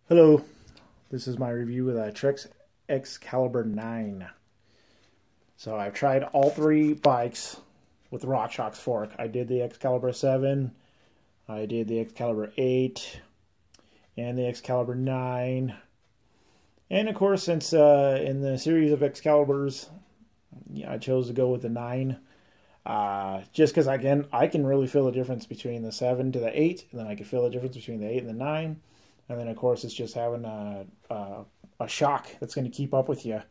Hello, this is my review of the Trex xcaliber 9. So I've tried all three bikes with the RockShox fork. I did the xcaliber 7, I did the xcaliber 8, and the xcaliber 9. And of course, since in the series of Excaliburs, I chose to go with the 9. Just because I can really feel the difference between the 7 to the 8, and then I can feel the difference between the 8 and the 9. And then, of course, it's just having a shock that's going to keep up with you.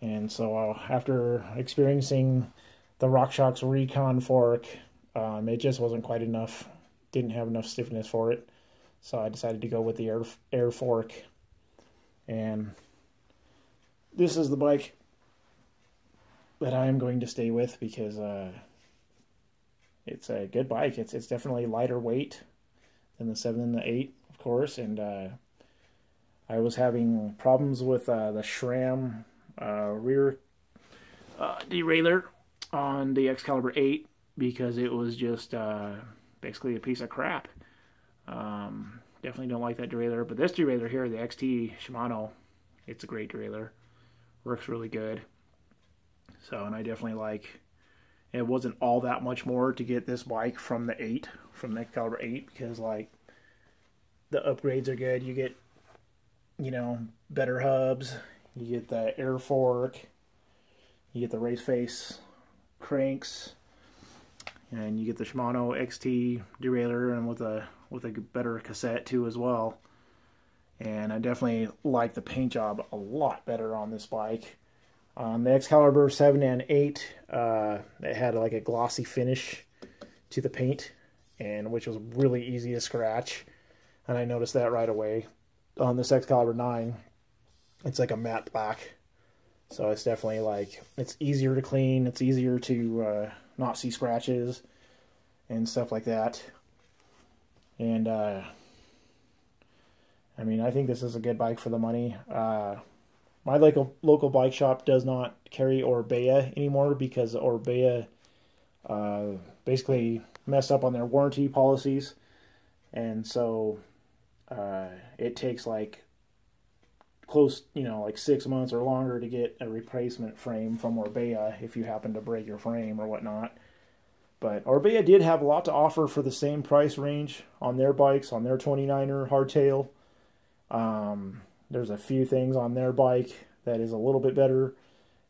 And so after experiencing the RockShox Recon fork, it just wasn't quite enough. Didn't have enough stiffness for it. So I decided to go with the air fork. And this is the bike that I am going to stay with because it's a good bike. It's definitely lighter weight than the 7 and the 8. Of course, and I was having problems with the SRAM rear derailleur on the xcaliber 8 because it was just basically a piece of crap. Definitely don't like that derailleur, but this derailleur here, the XT Shimano, it's a great derailleur. Works really good. So, and I definitely like, it wasn't all that much more to get this bike from the 8, from the xcaliber 8, because like, the upgrades are good. You get, better hubs. You get the air fork. You get the race face cranks, and you get the Shimano XT derailleur, and with a better cassette too as well. And I definitely like the paint job a lot better on this bike. On the Excalibur 7 and 8, it had like a glossy finish to the paint, and which was really easy to scratch. And I noticed that right away. On this Excalibur 9, it's like a matte black. So it's definitely like, it's easier to clean. It's easier to not see scratches and stuff like that. And, I mean, I think this is a good bike for the money. My local bike shop does not carry Orbea anymore because Orbea basically messed up on their warranty policies. And so it takes like like 6 months or longer to get a replacement frame from Orbea if you happen to break your frame or whatnot. But Orbea did have a lot to offer for the same price range on their bikes, on their 29er hardtail. There's a few things on their bike that is a little bit better,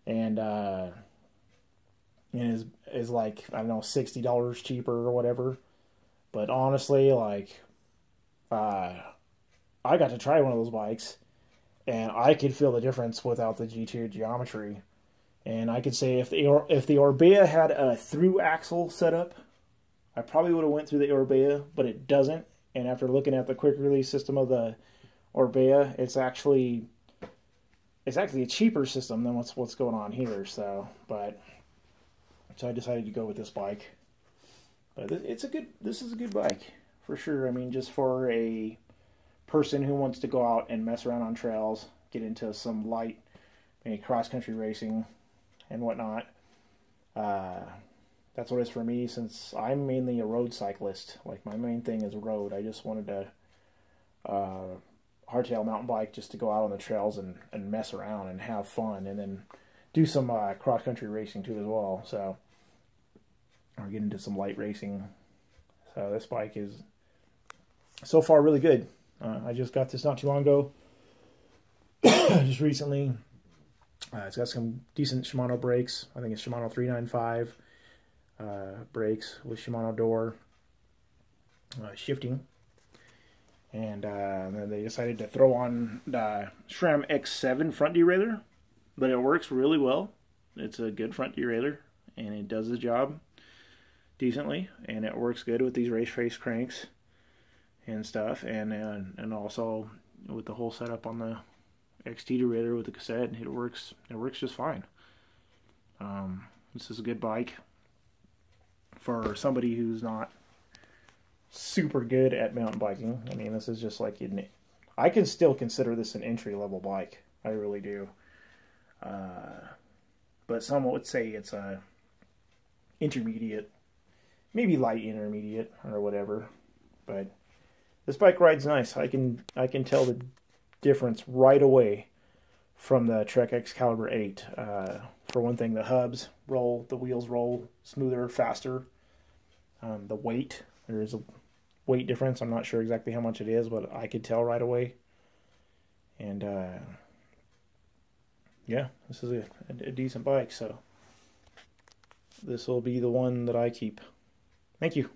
and is like, I don't know, $60 cheaper or whatever. But honestly, like, I got to try one of those bikes, and I could feel the difference without the G2 geometry. And I could say if the Orbea had a through axle setup, I probably would have went through the Orbea, but it doesn't. And after looking at the quick release system of the Orbea, it's actually a cheaper system than what's going on here. So I decided to go with this bike. But this is a good bike for sure. I mean, just for a person who wants to go out and mess around on trails, get into some light, maybe cross-country racing and whatnot. That's what it is for me, since I'm mainly a road cyclist. Like, my main thing is road. I just wanted to hardtail mountain bike just to go out on the trails and mess around and have fun, and then do some cross-country racing too as well. So, or get into some light racing. So this bike is so far really good. I just got this not too long ago. Just recently. It's got some decent Shimano brakes. I think it's Shimano 395 brakes with Shimano door shifting. And then they decided to throw on the SRAM X7 front derailleur. But it works really well. It's a good front derailleur, and it does the job decently. And it works good with these race face cranks and stuff, and also with the whole setup on the XT derailleur with the cassette, it works just fine. This is a good bike for somebody who's not super good at mountain biking. I mean, this is just like, I can still consider this an entry-level bike. I really do. But some would say it's a intermediate, maybe light intermediate or whatever. But this bike rides nice. I can tell difference right away from the Trek Excalibur 8. For one thing, the hubs roll, the wheels roll smoother, faster. The weight, there is a weight difference. I'm not sure exactly how much it is, but I could tell right away. And yeah, this is a decent bike, so this will be the one that I keep. Thank you.